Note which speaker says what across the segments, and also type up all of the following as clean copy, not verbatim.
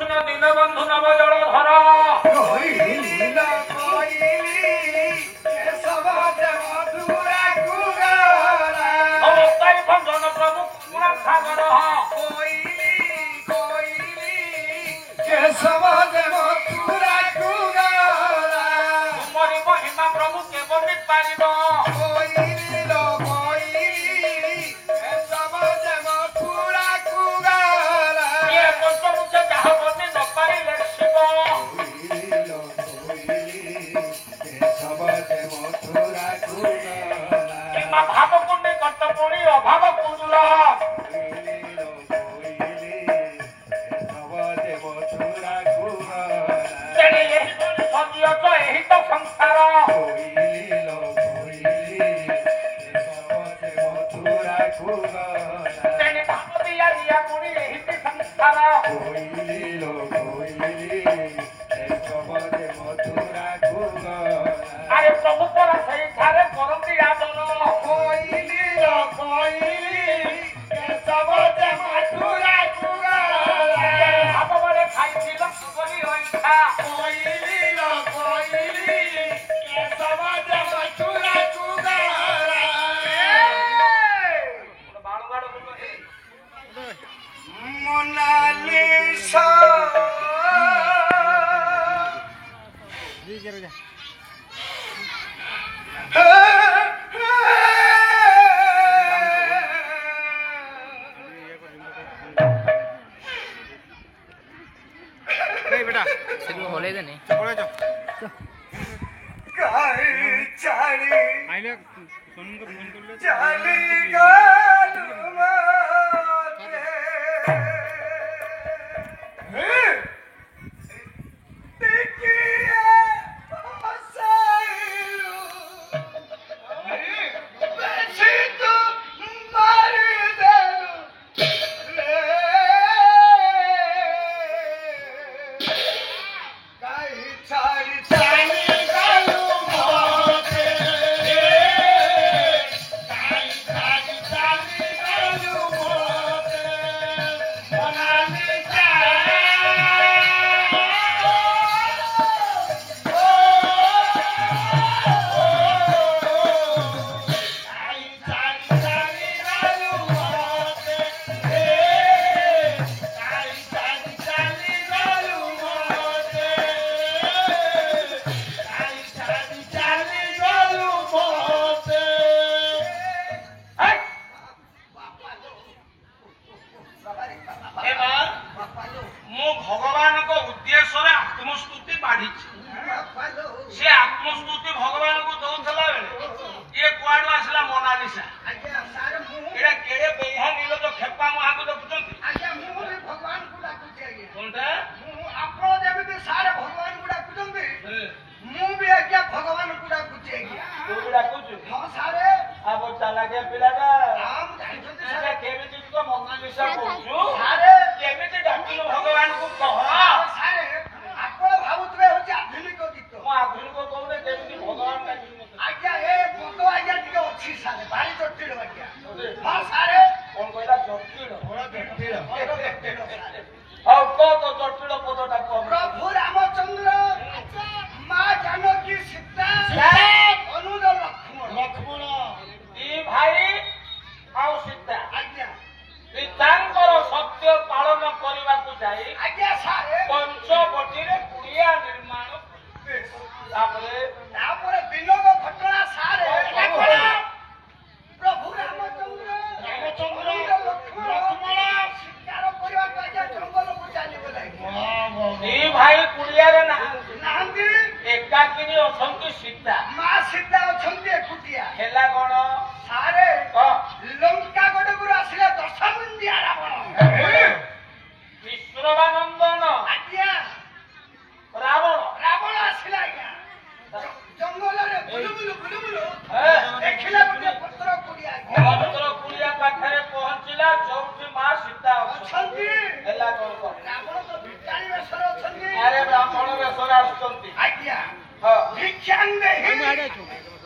Speaker 1: দীনবন্ধু নব জলধর নমস্কার ভঞ্জন প্রভু সাগর তুমরি মহিমা প্রভু কেবল পারিব ভাব কুণ্ডে কর্তপুরী অভাব কুণ্ডল সজিয়ত এই তো সংসার তেনে ভাব দিয়া দিয়া পুরী এই সংসার আরে প্রভু পরা সেই ধারে করন্তি আদর ভাবরে খাইছিল সুগলি রইছা
Speaker 2: মোনালিসা
Speaker 3: बेटा
Speaker 4: बोले थे नहीं
Speaker 3: पड़े जाओ
Speaker 2: काई चाली
Speaker 3: आइले फोन कर ले
Speaker 2: चाली गालुमा प्रभु रामचंद्र माँ जानकी सीता अनुज लक्ष्मण
Speaker 1: भाई आउ सीता पितांकर सत्य पालन करने को जाए पंचवटी कुड़िया निर्माण
Speaker 2: विनोद घटना सारे प्रभु रामचंद्र लक्ष्मण शिकार करने जंगल को चली
Speaker 1: भाई कुड़िया
Speaker 2: नांदी
Speaker 1: एकाकिनी असंख्य सीता
Speaker 2: माँ सीता अच्छा एकुटिया
Speaker 1: हेला कौन
Speaker 2: सारे लंका गड़गुर आसिले 10 मुंडिया रावण
Speaker 1: विश्ववानंदन
Speaker 2: आज्ञा
Speaker 1: रावण
Speaker 2: रावण आसिला आज्ञा जंगल रे बुलुबुलु देखिला गोटे पत्र कुड़िया
Speaker 1: पत्र कुड़िया पाखरे पहुंचला चौथी माँ सीता
Speaker 2: अछंती
Speaker 1: हेला कौन
Speaker 2: रावण तो भिखारी वेशर अछंती
Speaker 1: अरे ब्राह्मण वेशर आछंती
Speaker 2: आज्ञा
Speaker 1: हां
Speaker 2: भिक्षां देहि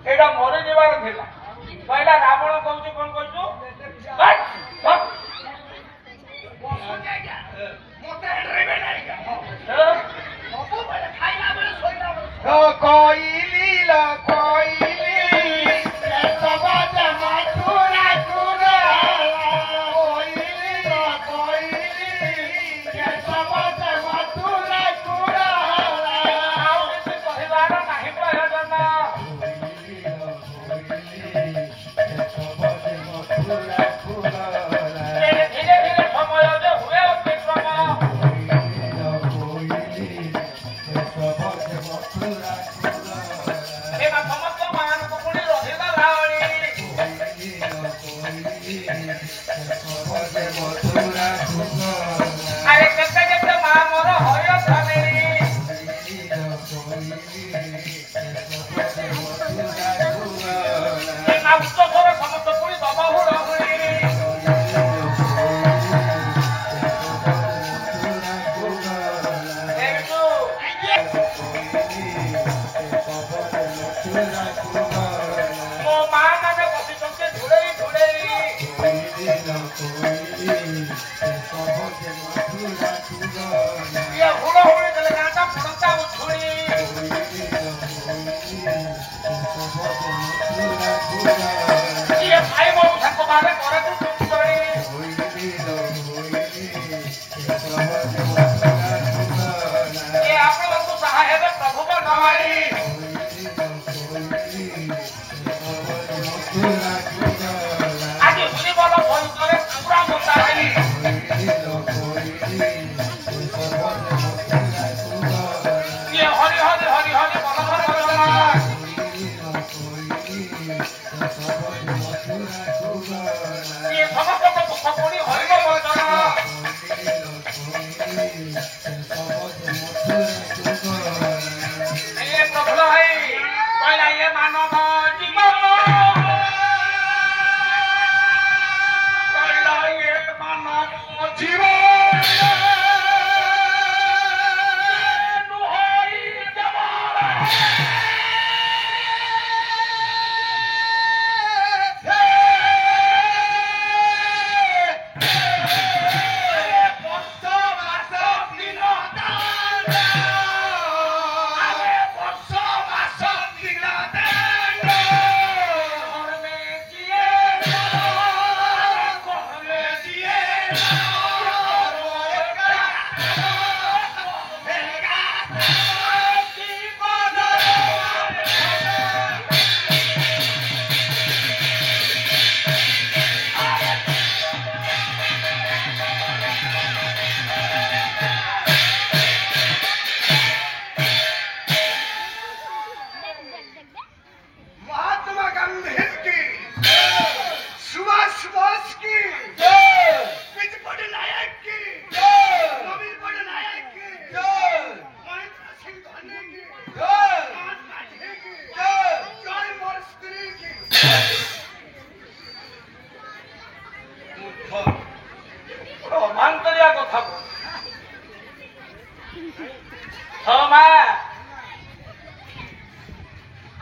Speaker 1: ଏଇଟା ମରିଯିବାର ଥିଲା କହିଲା ରାବଣ କହୁଛୁ କଣ କହୁଛୁ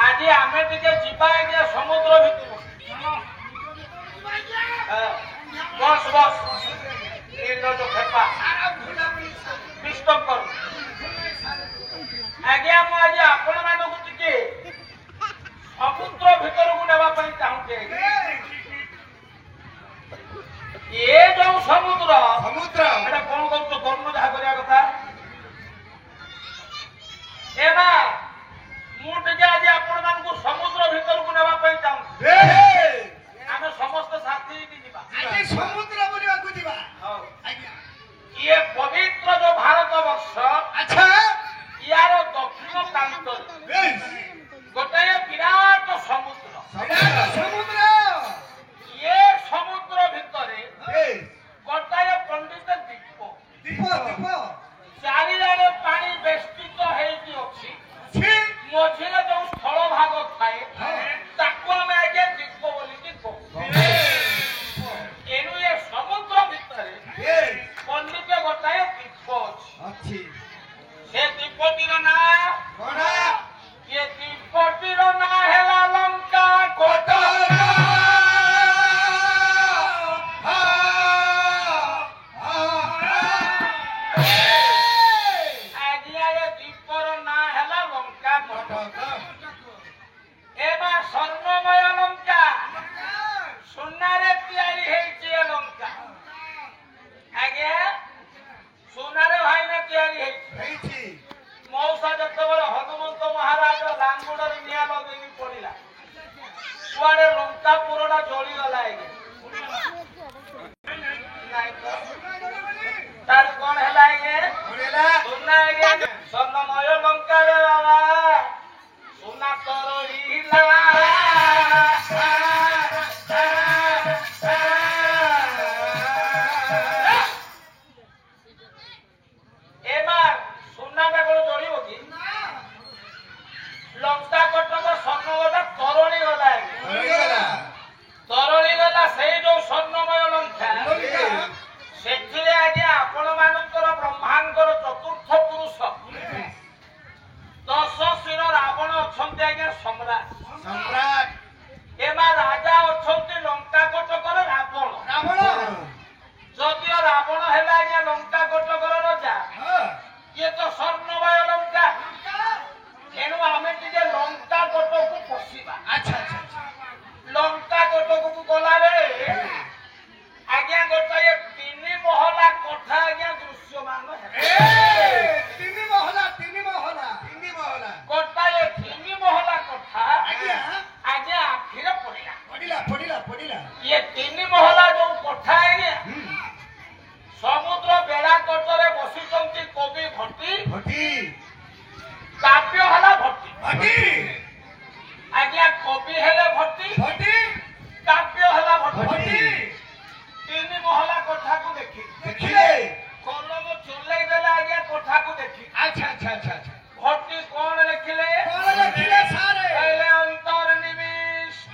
Speaker 1: ଆଜି ଆମେ ଟିକେ ଯିବା ଆଜ୍ଞା ସମୁଦ୍ର ଭିତରକୁ ବସ୍ ବସ୍ ଯୋଉ ଖେପା ଡିଷ୍ଟର୍ବ କରୁ ଆଜ୍ଞା ମୁଁ ଆଜି ଆପଣ ମାନଙ୍କୁ ଟିକେ ସମୁଦ୍ର ଭିତରକୁ ନେବା ପାଇଁ ଚାହୁଁଛି ଏ ଯୋଉ ସମୁଦ୍ର ଏଟା କଣ କରୁଛୁ କରୁନୁ ଯାହା କରିବା କଥା ଏ ନା ମୁଁ ଟିକେ ଆଜି ଆପଣ ମାନଙ୍କୁ ସମୁଦ୍ର ଭିତରକୁ ନେବା ପାଇଁ ଚାହୁଁଛି ଆମେ ସମସ୍ତେ ସାଥି ହେଇକି ଯିବା
Speaker 2: ସମୁଦ୍ର ବୁଲିବାକୁ ଯିବା
Speaker 1: ଇଏ ପବିତ୍ର ଯୋଉ ଭାରତ ବର୍ଷ
Speaker 2: ଆଚ୍ଛା
Speaker 1: ইয়ার দক্ষিণ প্রান্তরে গোটাଏ বিরাট সমুদ্র
Speaker 2: সমুদ্র
Speaker 1: ইয়ে সমুদ্র ভিতরে গোটাଏ পণ্ডিত দ্বীপ
Speaker 2: দীপ দীপ
Speaker 1: চারিআড়ে পানি বেষ্টিত ହେଇକି ଅଛି ମଝିରେ ଯୋଉ ସ୍ଥଳ ଭାଗ ଥାଏ ତାକୁ ଆମେ ଆଜ୍ଞା ଦ୍ୱୀପ ବୋଲିକି କହୁ ଏଣୁ ଏ ସମୁଦ୍ର ଭିତରେ ପଣ୍ଡିତ ଗୋଟାଏ ଦ୍ୱୀପ ଅଛି
Speaker 2: ଅଛି
Speaker 1: ସେ ଦ୍ୱୀପଟିର ନାଁ
Speaker 2: କଣ
Speaker 1: ଇଏ ସବୁଆଡେ ଲଙ୍କା ପୁରଟା ଜଳିଗଲା ଆଜ୍ଞା। ନାଇଁ ତ। ତାର କଣ ହେଲା ଆଜ୍ଞା? ସୁନା ଆଜ୍ଞା ସ୍ୱର୍ଣ୍ଣମୟ ଲଙ୍କାରେ ବାବା ସୁନା ତରଳିଲା। ଏবার ସୁନାଟା କଣ ଜଳିବ କି? ଲଙ୍କା କଟକ ସ୍ୱର୍ଣ୍ଣମୟଟା ତରଳି ଗଲା ଆଜ୍ଞା। ତରଳି ଗଲା ସେଇ ଯୋଉ ସ୍ୱର୍ଣ୍ଣମୟ ଲଙ୍କା ସେଥିରେ ଆଜ୍ଞା ଆପଣ ମାନଙ୍କର ବ୍ରହ୍ମାଙ୍କର ଚତୁର୍ଥ ପୁରୁଷ 10 ଶିର ରାବଣ ଅଛନ୍ତି ଆଜ୍ଞା ସମ୍ରାଟ। ଏମା ରାଜା ଅଛନ୍ତି ଲଙ୍କା କଟକର ରାବଣ। ଯଦିଓ ରାବଣ ହେଲା ଆଜ୍ଞା ଲଙ୍କା କଟକର ରଜା, ଇଏ ତ ସ୍ୱର୍ଣ୍ଣମୟ ଲଙ୍କା। ଏଣୁ ଆମେ ଟିକେ ଲଙ୍କା କଟକୁ ପଶିବା। ଲଙ୍କା କଟକକୁ ଗଲାବେଳେ ଆଜ୍ଞା ଗୋଟାଏ 3 ମହଲା କୋଠା ଆଜ୍ଞା ଦୃଶ୍ୟମାନ ଗୋଟାଏ 3 ମହଲା କୋଠା ଆଜ୍ଞା ଆଖିରେ ପଡିଲା। ଇଏ 3 ମହଲା ଯୋଉ କୋଠା ଆଜ୍ଞା ସମୁଦ୍ର ବେଳା ତଟରେ ବସିଛନ୍ତି କବି ଭଟ୍ଟି। କାବ୍ୟ ହେଲା ଭଟ୍ଟି ଆଜ୍ଞା। କବି ହେଲେ ଭଟ୍ଟି, କାବ୍ୟ ହେଲା ଭଟ୍ଟି। 3 ମହଲା କୋଠାକୁ ଦେଖିଲେ କଲମ ଚଲେଇ ଦେଲେ ଆଜ୍ଞା କୋଠାକୁ ଦେଖି। ଭଟ୍ଟି କଣ ଲେଖିଲେ? କହିଲେ ଅନ୍ତର୍ନିବିଷ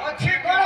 Speaker 2: ଅଛି କଣ